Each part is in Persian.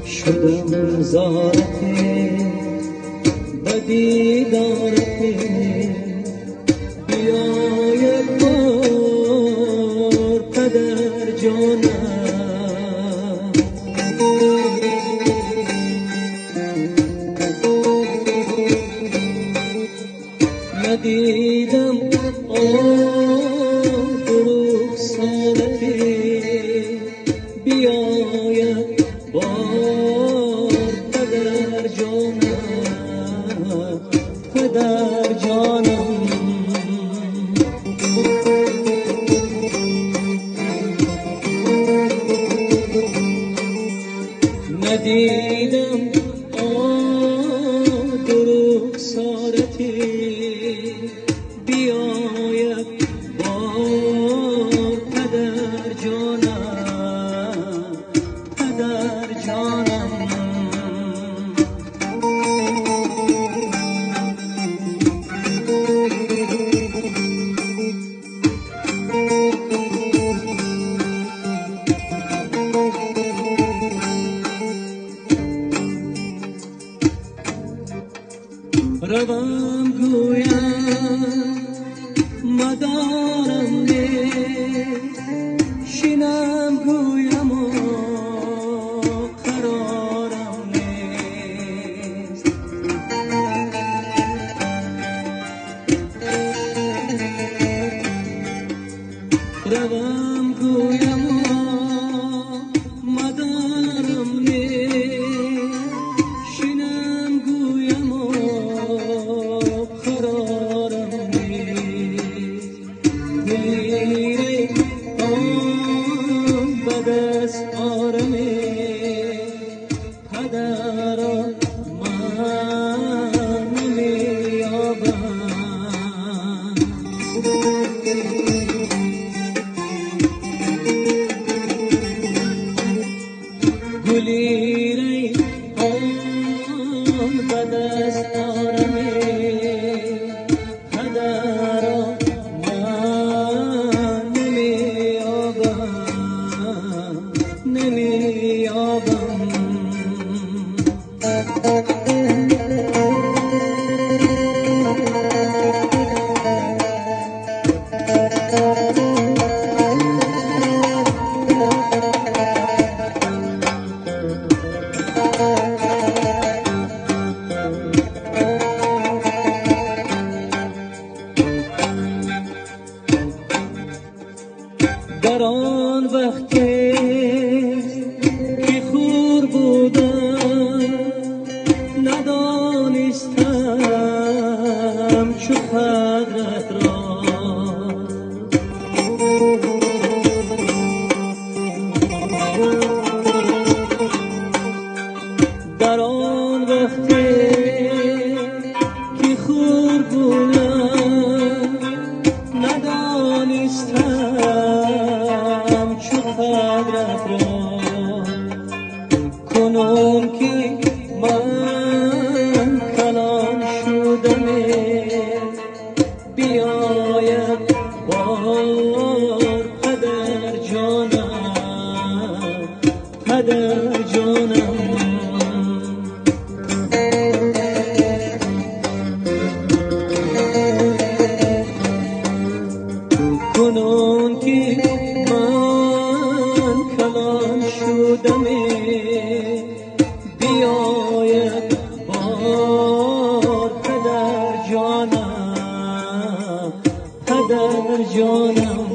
شدم زارته بدی دارته بیای بار پدر جانم ندیدم دروغ سالته بیای بار پدر جانم پدر جانم ندیدم دروغ سارتی بیاید بار پدر جانم پدر جانم روم گویم مدارم شینم گویم و قرارم نیست روم گویم مدارم شینم گویم و قرارم نیست گلیره بدست آرمه پدر من نمیابم گلیره بدست آرمه پدر من نمیابم نمیابم در آن وقتی که خور بودم ندانستم چو قدرت را در آن وقتی که خور بودم ندانستم چو قدرت را کنون که من کلان شدم بیاید بار پدر جانم پدر جانم کنون که من کلان شدم بیاید بار پدر جانم پدر جانم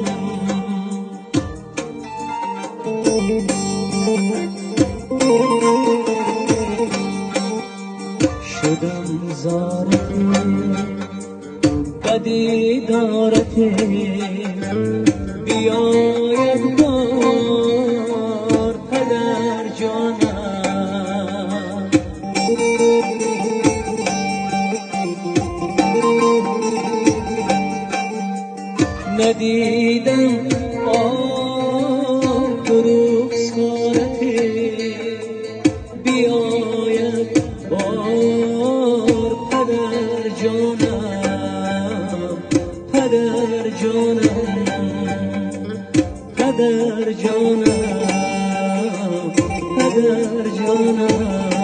زارت بدی دارت بیاید بار پدر جانم ندیدم دروغ سارت بیاید بار پدر جانم پدر جانم پدر جانم پدر جانم